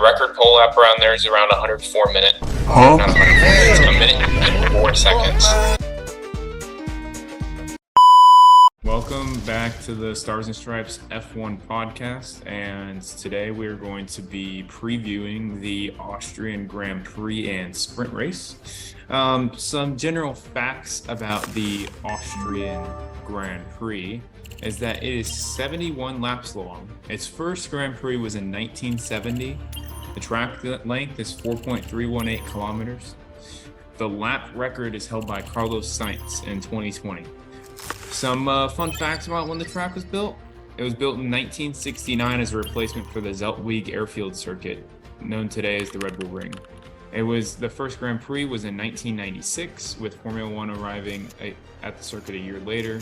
record pole lap around there is around 104 minutes. Huh? Not 104 minutes, a minute and 4 seconds. Welcome back to the Stars and Stripes F1 podcast, and today we're going to be previewing the Austrian Grand Prix and sprint race. Some general facts about the Austrian Grand Prix is that it is 71 laps long. Its first Grand Prix was in 1970. The track length is 4.318 kilometers. The lap record is held by Carlos Sainz in 2020. Some fun facts about when the track was built. It was built in 1969 as a replacement for the Zeltweg airfield circuit, known today as the Red Bull Ring. The first Grand Prix was in 1996, with Formula One arriving at the circuit a year later.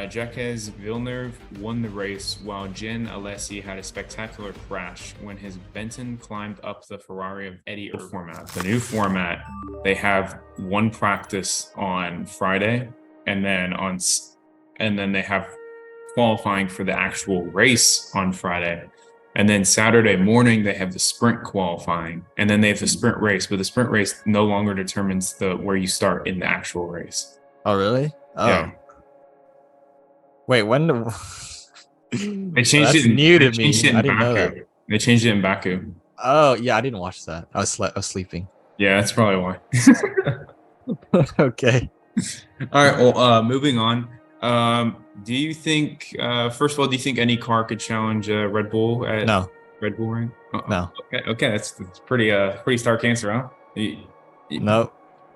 Jacques Villeneuve won the race, while Jean Alesi had a spectacular crash when his Benton climbed up the Ferrari of Eddie Irvine. Format. The new format, they have one practice on Friday, and then they have qualifying for the actual race on Friday. And then Saturday morning, they have the sprint qualifying, and then they have the sprint race, but the sprint race no longer determines where you start in the actual race. Oh, really? Oh. Yeah. Wait, when? They changed it. New to me. I didn't know that. They changed it in Baku. Oh, yeah, I didn't watch that. I was sleeping. Yeah, that's probably why. Okay. All right. Well, moving on. Do you think, first of all, do you think any car could challenge Red Bull at Red Bull Ring? No. Okay. That's pretty stark answer, huh? No.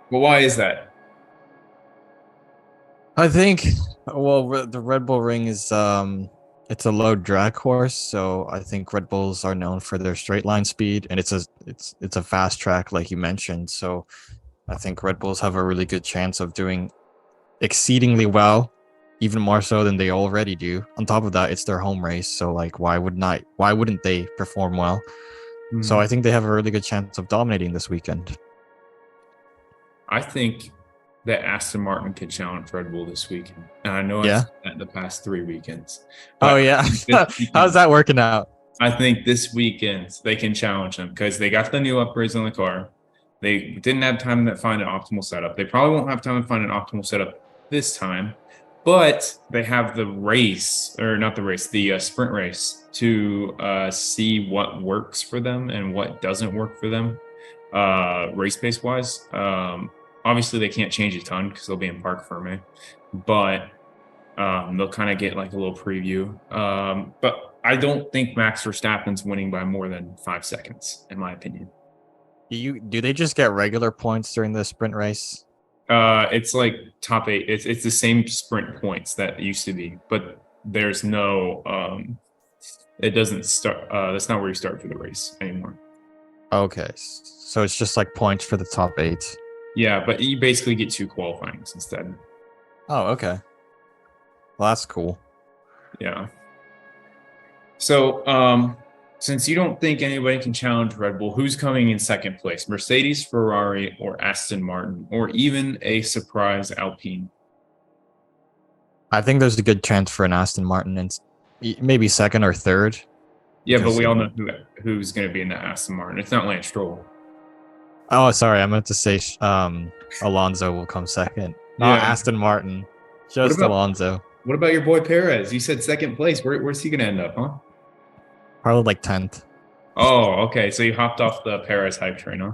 Well, why is that? I think, the Red Bull Ring is it's a low drag course, so I think Red Bulls are known for their straight line speed, and it's a fast track like you mentioned. So I think Red Bulls have a really good chance of doing exceedingly well, even more so than they already do. On top of that, it's their home race, so like why wouldn't they perform well? Mm-hmm. So I think they have a really good chance of dominating this weekend. I think that Aston Martin could challenge Red Bull this weekend. And I know I've said that the past 3 weekends. Oh, yeah. How's that working out? I think this weekend they can challenge them because they got the new upgrades on the car. They didn't have time to find an optimal setup. They probably won't have time to find an optimal setup this time, but they have the sprint race to see what works for them and what doesn't work for them race pace wise. Obviously, they can't change a ton because they'll be in Parc Fermé, but they'll kind of get like a little preview. But I don't think Max Verstappen's winning by more than 5 seconds, in my opinion. Do they just get regular points during the sprint race? It's like top 8. It's the same sprint points that used to be, but there's no. It doesn't start. That's not where you start for the race anymore. Okay, so it's just like points for the top 8. Yeah, but you basically get 2 qualifyings instead. Oh, okay. Well, that's cool. Yeah. So, since you don't think anybody can challenge Red Bull, who's coming in second place? Mercedes, Ferrari, or Aston Martin, or even a surprise Alpine? I think there's a good chance for an Aston Martin and maybe second or third. Yeah, but we all know who's going to be in the Aston Martin. It's not Lance Stroll. Oh, sorry. I meant to say Alonso will come second. Not Aston Martin. Just Alonso. What about your boy Perez? You said second place. Where's he going to end up, huh? Probably like 10th. Oh, okay. So you hopped off the Perez hype train, huh?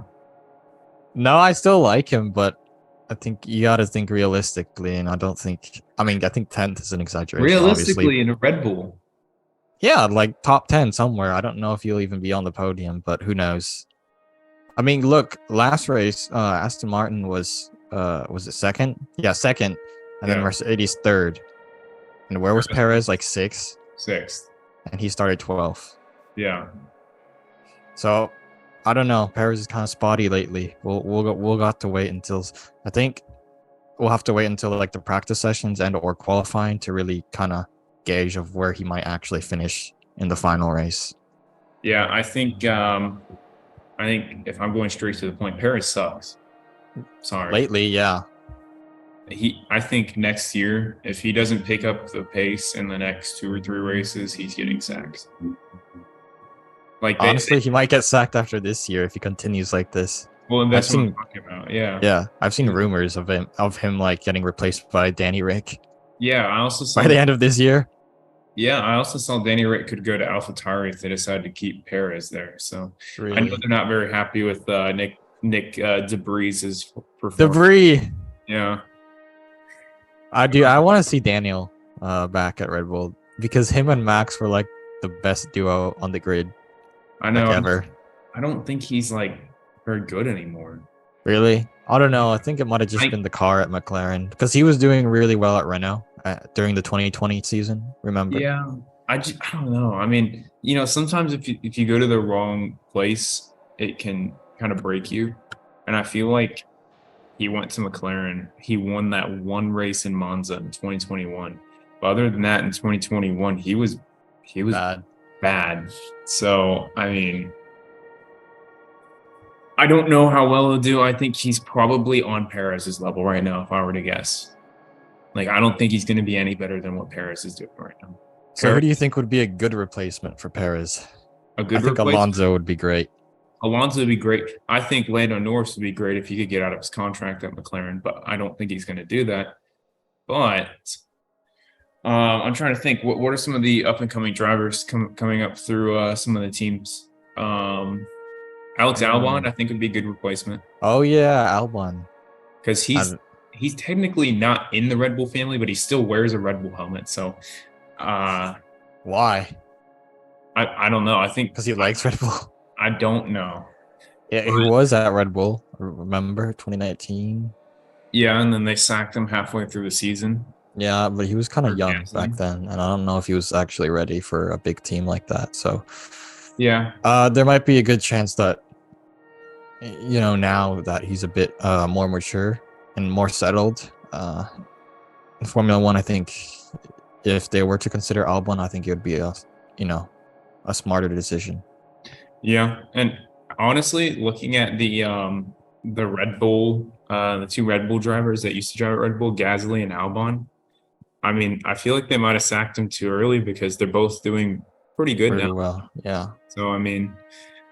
No, I still like him, but I think you got to think realistically, and I think 10th is an exaggeration. Realistically, obviously. In a Red Bull. Yeah, like top 10 somewhere. I don't know if you'll even be on the podium, but who knows? I mean, look, last race, Aston Martin was it second? Yeah, second, and then Mercedes third. And where was Perez? Like sixth? Sixth. And he started 12th. Yeah. So, I don't know. Perez is kind of spotty lately. We'll have to wait until. I think we'll have to wait until like the practice sessions or qualifying to really kind of gauge of where he might actually finish in the final race. Yeah, I think if I'm going straight to the point, Perez sucks. Sorry. Lately, yeah. I think next year, if he doesn't pick up the pace in the next 2 or 3 races, he's getting sacked. Like Honestly, he might get sacked after this year if he continues like this. well, I've that's what I'm seen, talking about. Yeah. yeah, I've seen rumors of him like getting replaced by Danny Rick Yeah, I also by saw the end of this year. yeah, I also saw Danny Rick could go to AlphaTauri if they decided to keep Perez there. So I know Really, they're not very happy with Nick DeBries's performance. Debris. Yeah. I want to see Daniel back at Red Bull because him and Max were like the best duo on the grid I like know. ever. I don't think he's like very good anymore. Really? I don't know. I think it might have just I been the car at McLaren because he was doing really well at Renault during the 2020 season. Remember? yeah, I don't know. I mean, sometimes if you go to the wrong place, it can kind of break you. And I feel like he went to McLaren. He won that one race in Monza in 2021. But other than that, in 2021, he was Bad. bad. So I mean, I don't know how well he'll do. I think he's probably on Perez's level right now, if I were to guess. Like, I don't think he's going to be any better than what Perez is doing right now. So who do you think would be a good replacement for Perez? A I good think replacement. Alonso would be great. Alonso would be great. I think Lando Norris would be great if he could get out of his contract at McLaren, but I don't think he's going to do that. But I'm trying to think. What are some of the up and coming drivers coming up through some of the teams? Alex Albon, I think, would be a good replacement Oh yeah, Albon. because he's technically not in the Red Bull family, but he still wears a Red Bull helmet. So Why? I don't know. I think Because he likes Red Bull. I don't know. Yeah, he was at Red Bull. Remember 2019? Yeah, and then they sacked him halfway through the season. Yeah, but he was kind of For young canceling. back then, and I don't know if he was actually ready for a big team like that. So, Yeah, there might be a good chance that, now that he's a bit more mature and more settled in Formula One, I think if they were to consider Albon, I think it would be a smarter decision. yeah, and honestly, looking at the Red Bull, the two Red Bull drivers that used to drive at Red Bull, Gasly and Albon. I mean, I feel like they might have sacked him too early because they're both doing pretty good Pretty now. well, yeah. So I mean,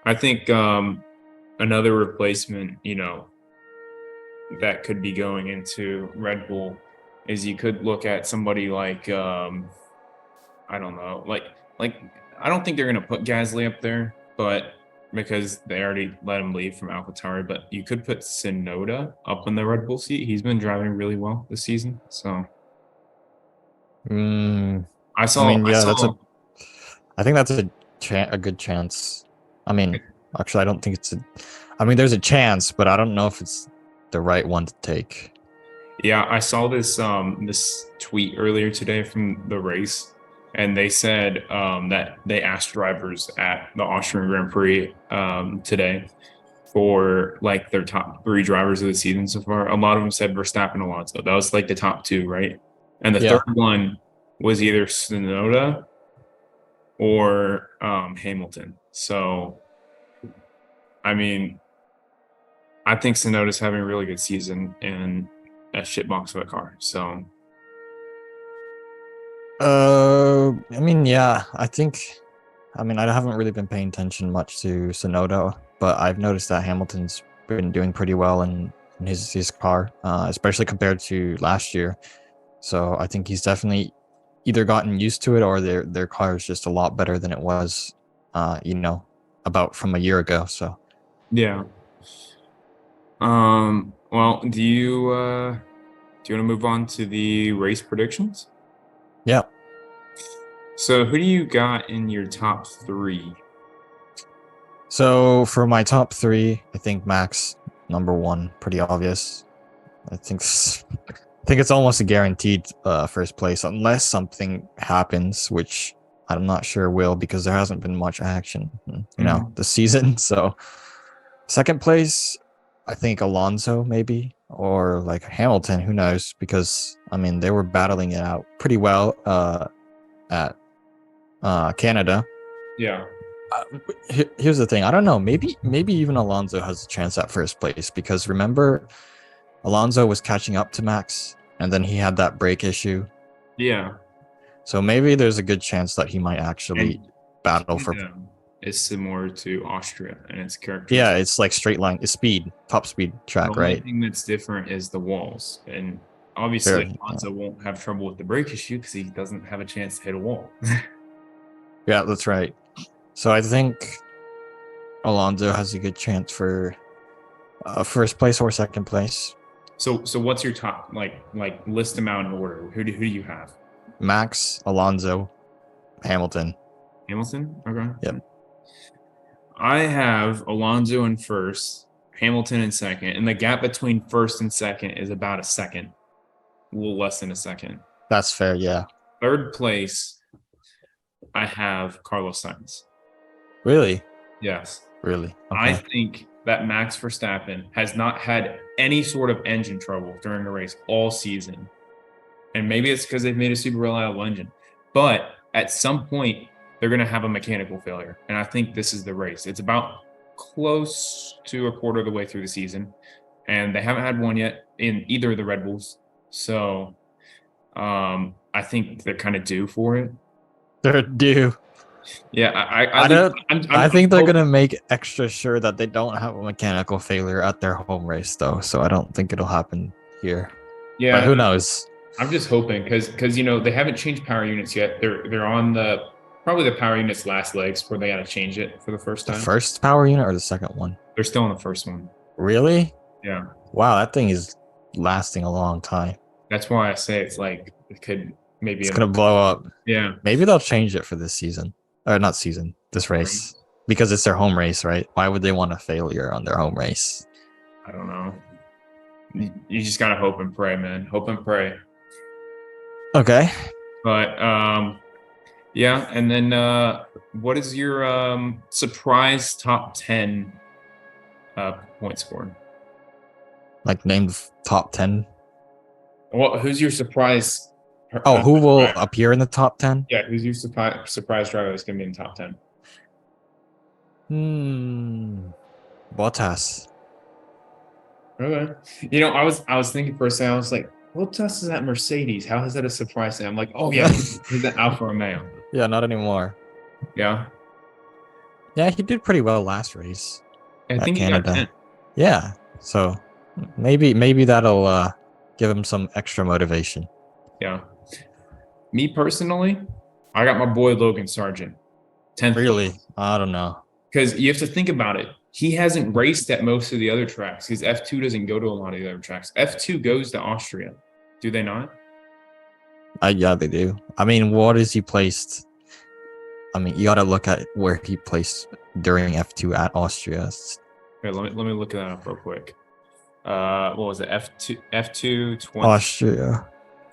I think another replacement, that could be going into Red Bull is you could look at somebody like I don't know, like I don't think they're gonna put Gasly up there, but because they already let him leave from AlphaTauri, but you could put Tsunoda up in the Red Bull seat. He's been driving really well this season, so Mm, I I saw mean, I yeah, saw I think that's a good chance. I mean, actually, I don't think I mean, there's a chance, but I don't know if it's the right one to take. Yeah, I saw this tweet earlier today from the race, and they said that they asked drivers at the Austrian Grand Prix today for like their top three drivers of the season so far. A lot of them said Verstappen, Alonso. That was like the top two, right? And the Yeah. third one was either Tsunoda or Hamilton. So, I mean, I think Tsunoda's having a really good season and a shitbox of a car. So, I mean, yeah, I mean, I haven't really been paying attention much to Sonoda, but I've noticed that Hamilton's been doing pretty well in his car, especially compared to last year. So I think he's definitely either gotten used to it or their car is just a lot better than it was, about from a year ago. So yeah. Well, do you want to move on to the race predictions? yeah. So, who do you got in your top three? So for my top three, I think Max number one, pretty obvious. I think it's almost a guaranteed first place unless something happens, which I'm not sure will because there hasn't been much action, this season. So second place, I think Alonso maybe or like Hamilton, who knows? Because I mean they were battling it out pretty well at Canada. Yeah. Here's the thing. I don't know. Maybe even Alonso has a chance at first place because remember, Alonso was catching up to Max, and then he had that brake issue. Yeah. So maybe there's a good chance that he might actually And battle for. is similar to Austria and its Yeah, characteristics. it's like straight line. It's speed, top speed The track, only right? thing that's different is the walls. And obviously, Very. Yeah. Alonso won't have trouble with the brake issue because he doesn't have a chance to hit a wall. Yeah, that's right. So I think Alonso has a good chance for first place or second place. So what's your top like list them out in order? Who do you have? Max, Alonso, Hamilton. Hamilton? Okay. Yep. I have Alonso in first, Hamilton in second, and the gap between first and second is about a second, a little less than a second. That's fair. Yeah. Third place, I have Carlos Sainz. Really? Yes. Really? I Okay. think that Max Verstappen has not had any sort of engine trouble during the race all season. And maybe it's because they've made a super reliable engine. But at some point, they're going to have a mechanical failure. And I think this is the race. It's about close to a quarter of the way through the season. And they haven't had one yet in either of the Red Bulls. So I think they're kind of due for it. They're due. Yeah, I don't. I I'm think they're hoping- gonna make extra sure that they don't have a mechanical failure at their home race, though. So I don't think it'll happen here. Yeah, But who knows? I'm just hoping because they haven't changed power units yet. They're on probably the power units last legs where they got to change it for the first The time. first power unit or the second one? They're still on the first one. Really? Yeah, Wow, that thing is lasting a long time. that's why I say it's like it could maybe. It's gonna blow up. Yeah, Maybe they'll change it for this season, or not season, this race, because it's their home race, right? Why would they want a failure on their home race? I don't know. You just gotta hope and pray, man. Hope and pray. Okay. But yeah. And then what is your surprise top 10 point score? Like name the top 10. Well, who's your surprise? Oh, who will driver? appear in the top 10? Yeah, who's your surprise driver that's gonna be in the top 10? Bottas. Okay. I was thinking for a second, I was like, Bottas is at Mercedes. How is that a surprise? And I'm like, oh yeah, he's at Alfa Romeo. Yeah, not anymore. Yeah. Yeah, he did pretty well last race. I At think he got Canada. 10. Yeah, so maybe that'll give him some extra motivation. Yeah. Me personally, I got my boy Logan Sargent. 10th. Really? I don't know. Because you have to think about it. He hasn't raced at most of the other tracks because F2 doesn't go to a lot of the other tracks. F2 goes to Austria. Do they not? Yeah, they do. I mean, what is he placed? I mean, you got to look at where he placed during F2 at Austria. Here, let me look that up real quick. What was it? F2 20, Austria.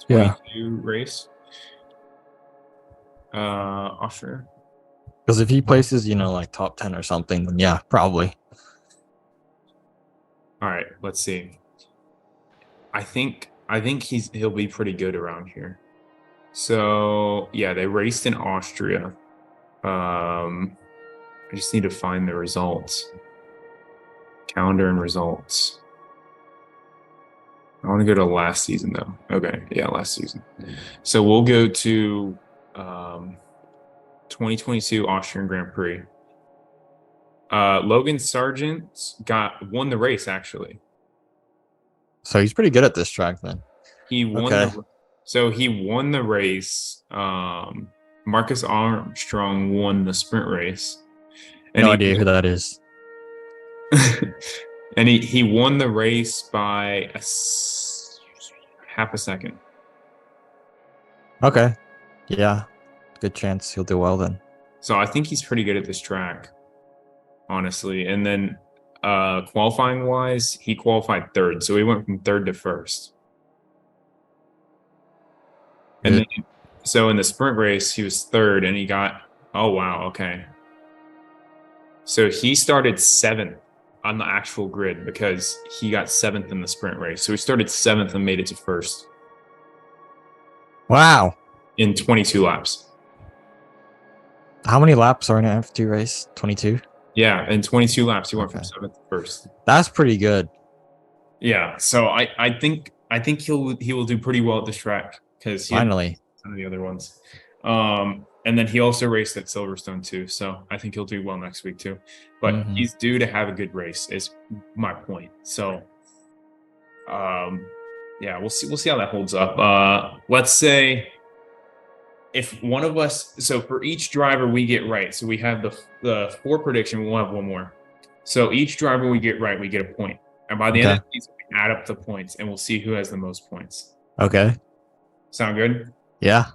22 race. Austria. Because if he places, like top 10 or something, then yeah, probably. All right, let's see. I think he'll be pretty good around here. So yeah, they raced in Austria. I just need to find the results. Calendar and results. I want to go to last season though. Okay, yeah, last season. So we'll go to 2022 Austrian Grand Prix. Logan Sargent won the race actually. So he's pretty good at this track then. He won. Okay. So he won the race. Marcus Armstrong won the sprint race. And No idea who that is. and he won the race by half a second. Okay. Yeah. Good chance he'll do well then. So I think he's pretty good at this track, honestly. And then qualifying wise, he qualified third. So he went from third to first. And then, so in the sprint race, he was third and he got, oh, wow. Okay. So he started seventh on the actual grid because he got seventh in the sprint race. So he started seventh and made it to first. Wow. In 22 laps. How many laps are in an F2 race? 22? Yeah, in 22 laps, he went from seventh to first. That's pretty good. Yeah, so I think he will do pretty well at this track because finally some of the other ones. And then he also raced at Silverstone too, so I think he'll do well next week too. But he's due to have a good race, is my point. So, yeah, we'll see. We'll see how that holds up. Let's say if one of us, so for each driver we get right, so we have the 4 prediction. We'll have one more. So each driver we get right, we get a point, and by the end of the season, we add up the points, and we'll see who has the most points. Okay. Sound good? Yeah.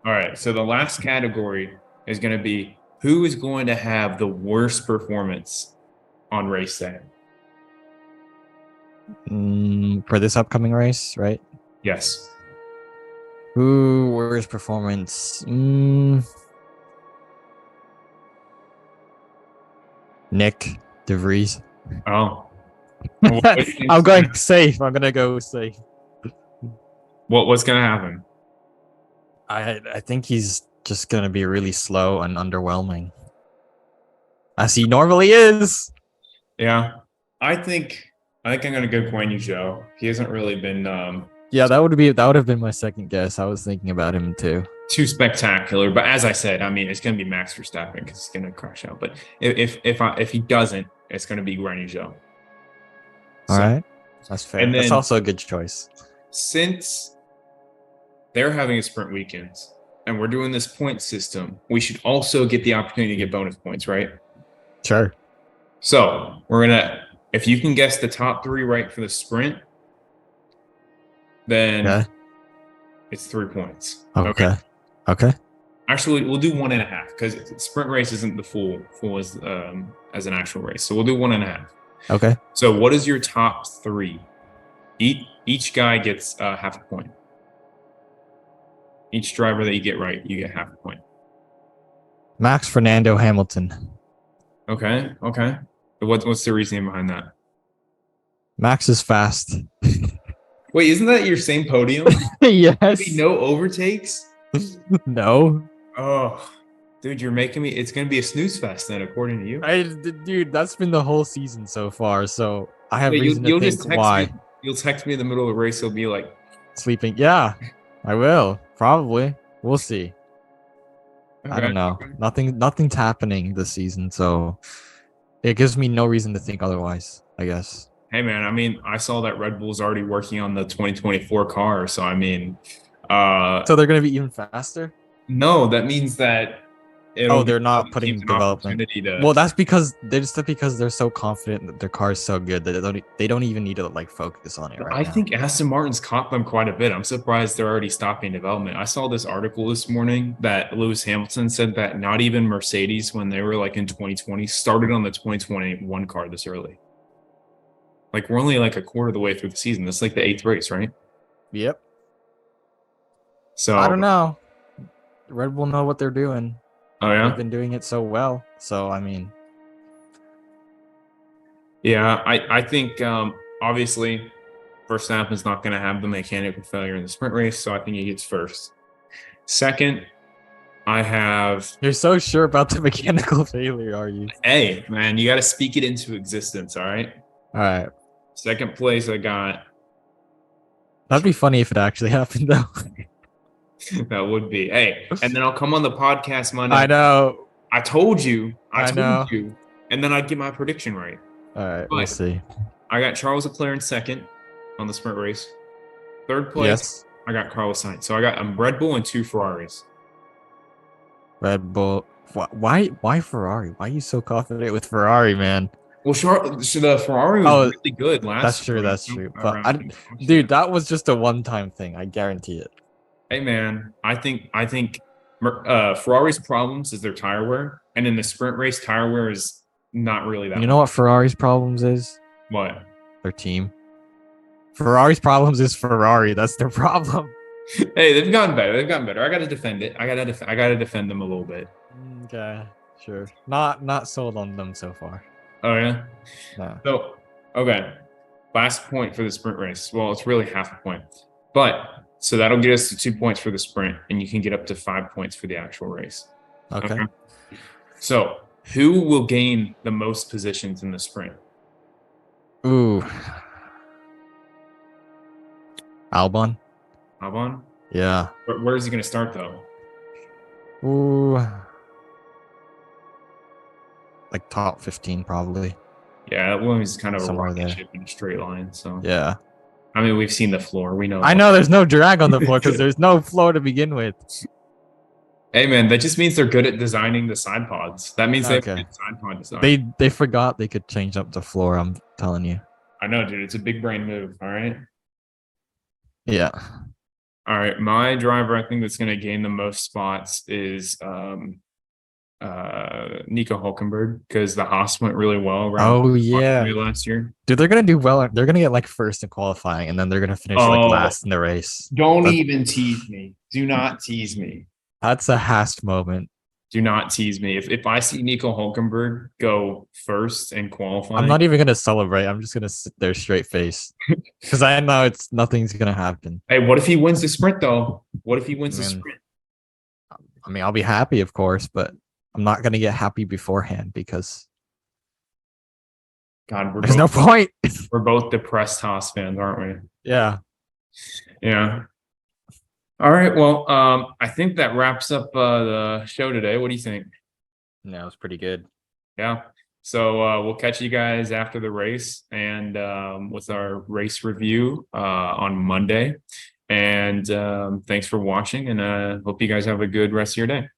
All right. So the last category is going to be who is going to have the worst performance on race day. For this upcoming race, right? Yes. Who worst performance? Nick DeVries. Oh. I'm going safe. I'm gonna go safe. What's gonna happen? I think he's just gonna be really slow and underwhelming, as he normally is. Yeah, I think I'm gonna go Guan Yu Zhou. He hasn't really been Yeah, that would have been my second guess. I was thinking about him too. too spectacular, but as I said, I mean it's gonna be Max Verstappen because he's gonna crash out. But if he doesn't, it's gonna be Guan Yu Zhou. All right, that's fair. And that's then, also a good choice. Since they're having a sprint weekends and we're doing this point system, we should also get the opportunity to get bonus points, right? Sure. So we're gonna, if you can guess the top 3 right for the sprint, then it's 3 points. Okay. Actually, we'll do 1.5 because sprint race isn't the full as an actual race. So we'll do 1.5. Okay. So what is your top 3? Each guy gets half a point. Each driver that you get right, you get half a point. Max Fernando Hamilton. Okay. What's the reasoning behind that? Max is fast. Wait, isn't that your same podium? Yes. No overtakes? No. Oh, dude, you're making me. It's gonna be a snooze fest then, according to you. Dude, that's been the whole season so far. So I have reason you'll to just think text why. Me, you'll text me in the middle of the race. You'll be like sleeping. Yeah, I will probably. We'll see. okay. I don't know. Nothing's happening this season, so it gives me no reason to think otherwise, I guess. Hey man, I mean, I saw that Red Bull's already working on the 2024 car, so I mean, so they're gonna be even faster. No, that means that. They're not putting development. Well, that's because they're so confident that their car is so good that they don't even need to like focus on it right I now. think Aston Martin's caught them quite a bit. I'm surprised they're already stopping development. I saw this article this morning that Lewis Hamilton said that not even Mercedes, when they were like in 2020, started on the 2021 car this early. Like we're only like a quarter of the way through the season. That's like the 8th race, right? Yep. So I don't know. Red Bull know what they're doing. Oh yeah, they've been doing it so well. So I mean, yeah, I think obviously Verstappen's not going to have the mechanical failure in the sprint race, so I think he gets first. Second, I have. You're so sure about the mechanical failure, are you? Hey man, you got to speak it into existence. All right. All right. Second place, I got. That'd be funny if it actually happened, though. That would be. Hey, and then I'll come on the podcast Monday. I know. I told you. I know. told you. And then I'd get my prediction right. All right, we'll see. I got Charles Leclerc in second on the sprint race. Third place, I got Carlos Sainz. So I got Red Bull and 2 Ferraris. Red Bull. Why Ferrari? Why are you so confident with Ferrari, man? Well, the Ferrari was really good last year. That's true. But dude, that was just a one-time thing. I guarantee it. Hey man, I think Ferrari's problems is their tire wear, and in the sprint race, tire wear is not really that. You know what Ferrari's problems is? What? Their team. Ferrari's problems is Ferrari. That's their problem. Hey, they've gotten better. I got to defend it. I got to defend them a little bit. Okay, sure. Not sold on them so far. Oh yeah. No. So okay, last point for the sprint race. Well, it's really half a point, but. So that'll get us to 2 points for the sprint, and you can get up to 5 points for the actual race. Okay. So who will gain the most positions in the sprint? Ooh. Albon? Albon? Yeah. Where is he going to start, though? Ooh, like top 15 probably, Yeah, Williams is kind of a somewhere rocket there. ship in a straight line. So, Yeah. I mean, we've seen the floor. We know I what. know there's no drag on the floor because there's no floor to begin with. Hey, man, that just means they're good at designing the side pods. That means they have Okay. good side pod design. They forgot they could change up the floor, I'm telling you. I know, dude. It's a big brain move. All right. Yeah. All right. My driver, I think that's going to gain the most spots is Nico Hulkenberg because the Haas went really well around Oh yeah. last year. Dude, they're gonna do well. They're gonna get like first in qualifying, and then they're gonna finish like Oh, last in the race. don't That, even tease me. Do not tease me. that's a Haas moment. Do not tease me. If I see Nico Hulkenberg go first in I'm qualifying, not even gonna celebrate. I'm just gonna sit there straight face because I know nothing's gonna happen. hey, what if he wins the sprint though? What if he I wins the mean, sprint? I'll be happy, of course, but I'm not gonna get happy beforehand because God, there's no point. we're both depressed Haas fans, aren't we? Yeah. Yeah. All right. Well, I think that wraps up the show today. What do you think? No, it's pretty good. Yeah. So we'll catch you guys after the race and with our race review on Monday. And thanks for watching, and hope you guys have a good rest of your day.